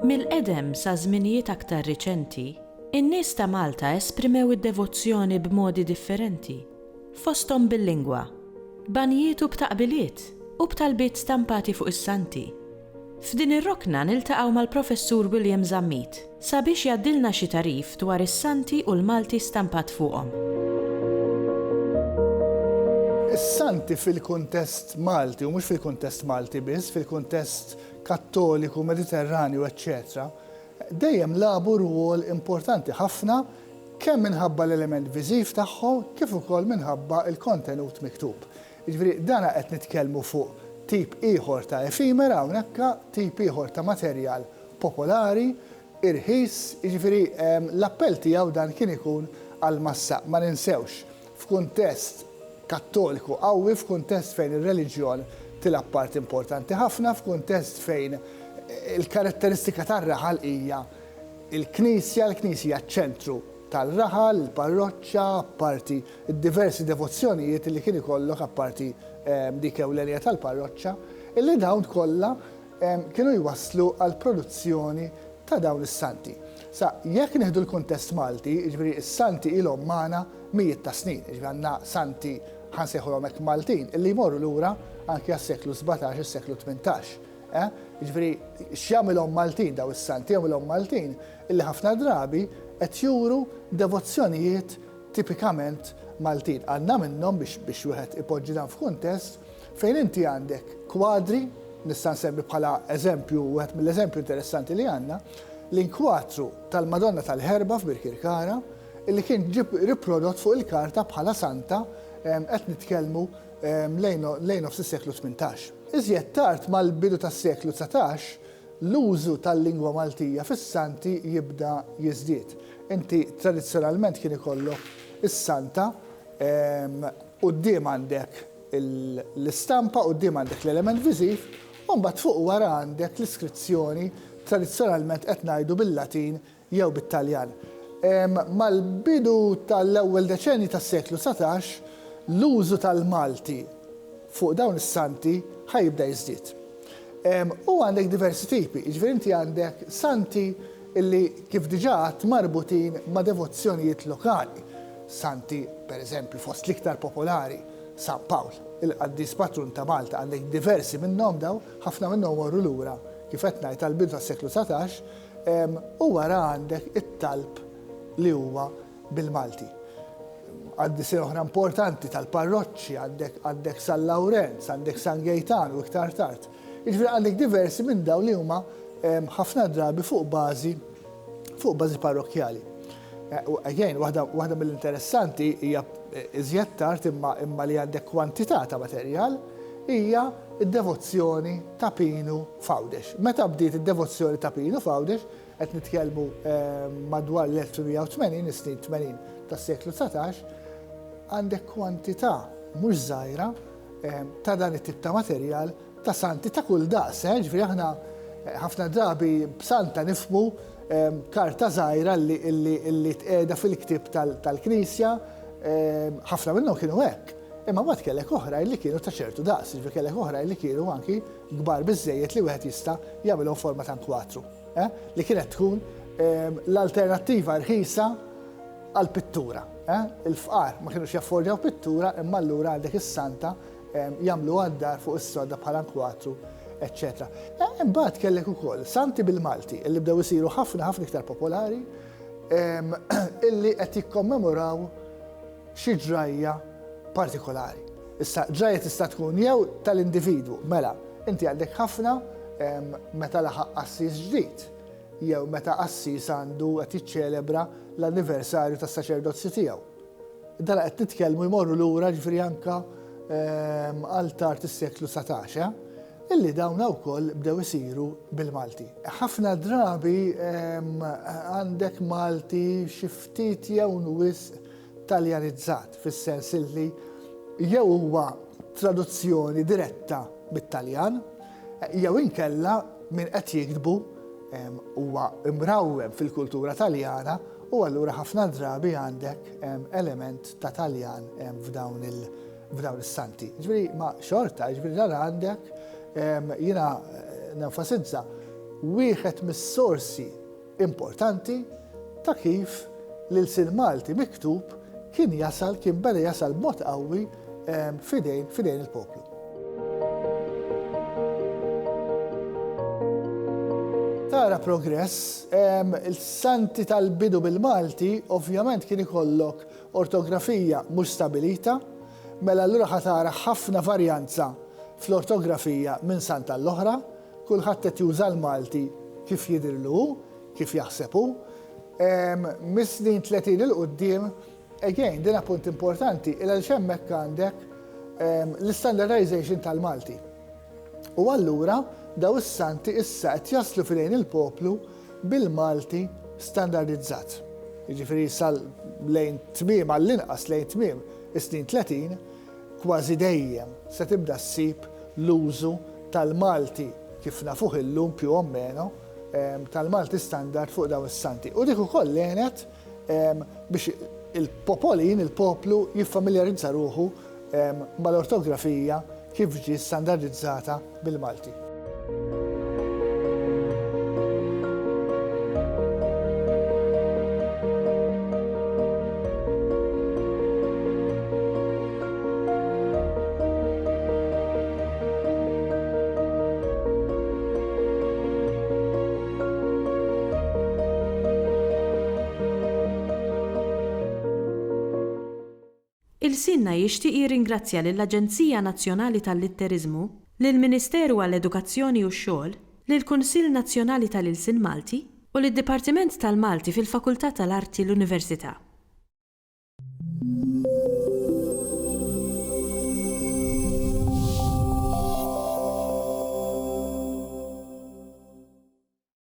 Mill-qedem sa żminijiet aktar riċenti, in-nies ta' Malta esprimew id-devozzjoni b'modi differenti, fosthom bil-lingwa, banjiet u b'taqbiliet u b'talbiet stampati fuq is-santi. F'din ir-rokna niltaqgħu mal-Professur William Zammit sabiex jgħaddilna xi tarif dwar is-santi u l-Malti stampat fuqhom. Is-santi fil-kuntest Malti, u mhux fil-kuntest Malti biss, fil-kuntest Kattoliku, Mediterranju, eċċetera, dejjem labu rwol importanti ħafna kemm minħabba l-element viżiv tagħhom kif ukoll minħabba l-kontenut miktub. Jiġifieri dana qed nitkellmu fuq tip ieħor ta' efimera hawnhekk tip ieħor ta' materjal popolari, irħis, jiġifieri l-appell tiegħu dan kien ikun għall-massa. Ma ninsewx f'kuntest Kattoliku qawwi, f'kuntest fejn ir-reliġjon tilab parti importanti ħafna, f'kuntest fejn il-karatteristika tar-raħal hija l-Knisja ċ-ċentru tal-raħal, il-parroċċa, apparti id-diversi devozzjonijiet li kien ikollok apparti dik ewlenija tal-parroċċa, illi dawn kollha kienu jwasslu għal produzzjoni ta' dawn is-santi. Sa jekk nieħdu l-kuntest Malti, jiġifieri s-santi ilhom magħna mijiet ta' snin, jiġifieri għandna santi ħansejħulhom hekk Maltin, illi jmorru lura anke għas-seklu 17, is-seklu 18. Jiġifieri x'jagħmilhom Maltin daw is-santi, jagħmilhom Maltin illi ħafna drabi qed juru devozzjonijiet tipikament Maltin. Għandna minnhom biex wieħed ipoġġi dan f'kuntest fejn inti għandek kwadri, nista' nsemmi bħala eżempju, wieħed mill-eżempju interessanti li għandna, l-inkwatru tal-Madonna tal-Ħerba f'Birkirkara illi kien riprodott fuq il-karta bħala santa qed nitkellmu lejn fis-seklu 18. Iżjed tard mal-bidu tas-seklu 19 l-użu tal-lingwa Maltija fis-santi jibda jiżdied. Inti tradizzjonalment kien ikollok is-santa quddiem għandek l-istampa, quddiem għandek l-element viżiv, u mbagħad fuq wara għandek l-iskrizzjoni tradizzjonalment qed ngħidu bil-Latin jew bit-Taljan. Mal-bidu tal-ewwel deċenji tas-seklu 19 l-użu tal-Malti fuq dawn is-santi ħajibda jiżdied. U għandek diversi tipi, jiġifieri inti għandek santi illi kif diġà għadt marbutin ma' devozzjonijiet lokali. Santi, pereżempju, fost l-iktar popolari, San Pawl, il-Qaddis Patrun ta' Malta, għandek diversi minnhom daw, ħafna minnhom morru lura kif qed ngħid tal-bidu tas-seklu 19, u wara għandek it-talb li huwa bil-Malti. Għaddis oħra importanti tal-parroċċi, għandek San Lawrenz, għandek San Gejtan u iktar tard. Jiġifieri għandek diversi minn dawn li huma ħafna drabi fuq bażi parrokkjali. Again, waħda mill-interessanti hija iżjed tard imma li għandek kwantità ta' materjal hija id-devozzjoni ta' Pinu Fawdex. Meta bdiet id-devozzjoni ta' Pinu Fawdex, qed nitkellmu madwar l-1880, is-snin 80 tas-seklu 19, għandek kwantità mhux żgħira ta' dan it-tip ta' materjal ta' santi ta' kull daqs. Ġifieri aħna ħafna drabi b'santa nifhmu karta żgħira li tqiegħda fil-ktieb tal-Knisja, ħafna minnhom kienu hekk. Imma mbagħad kellek oħrajn li kienu ta' ċertu daqs, ġifieri kellek oħrajn li kienu anki kbar biżżejjed li wieħed jista' jagħmilhom forma ta' nkwatru. Li kienet tkun l-alternattiva rħisa għall-pittura. Il-fqar ma kienux jaffordjaw pittura, imma allura għandek is-santa jagħmlu għad-dar fuq is-sodda bħala nkwatru, eċċetera. Imbagħad kellek ukoll santi bil-Malti illi bdew isiru ħafna iktar popolari illi qed jikkommemoraw xi ġrajja partikolari. Issa ġrajja tista' tkun jew tal-individwu, mela, inti għandek ħafna meta laħaq qassis ġdid, jew meta qassis għandu qed jiċċelebra l-anniversarju tas-saċerdozzju tiegħu. Dan qed nitkellmu jmorru lura ġifieri anke għal tard is-seklu 19, illi dawn wkoll bdew isiru bil-Malti. Ħafna drabi għandek Malti xi ftit jew wisq taljanizzat, fis-sens illi jew huwa traduzzjoni diretta bit-Taljan, jew inkella min qed jiktbu huwa imrawwem fil-kultura Taljana u allura ħafna drabi għandek element ta' Taljan f'dawn is-santi. Ġifieri ma' xorta, ġifieri ġara għandek jiena nenfasizza wieħed mis-sorsi importanti ta' kif l-ilsien Malti miktub kien beda jasal b'mod qawwi fidejn il-poplu. Tara progress, il-santi tal-bidu bil-Malti ovvjament kien ikollok ortografija mhux stabilita, mela allura ħatara ħafna varjanza fl-ortografija minn sant tal-oħra, kulħadd qed juża l-Malti kif jidhirlu, kif jaħsebu. Mis-snin 30 il-qudiem, again, din punt importanti, il-għalx hemmhekk għandek l-standardization tal-Malti. U allura daw is-santi issa qed jaslu fidejn il-poplu bil-Malti standardizzat. Jiġifieri sal lejn tmiem għall-inqas lejn tmiem is-snin 30 kważi dejjem se tibda ssib l-użu tal-Malti kif nafuh illum più o meno tal-Malti standard fuq daw is-santi. U dik ukoll għenet biex il-poplu jiffamiljarizza ruħu mal-ortografija kif ġi standardizzata bil-Malti. Il-Sinna jixtieq jirringrazzja lill-Aġenzija Nazzjonali tal-Litterizmu, lill-Ministeru għall-Edukazzjoni u x-Xogħol, lill-Kunsill Nazzjonali tal-Ilsien Malti u lid-Dipartiment tal-Malti fil-Fakultà tal-Arti l-Università.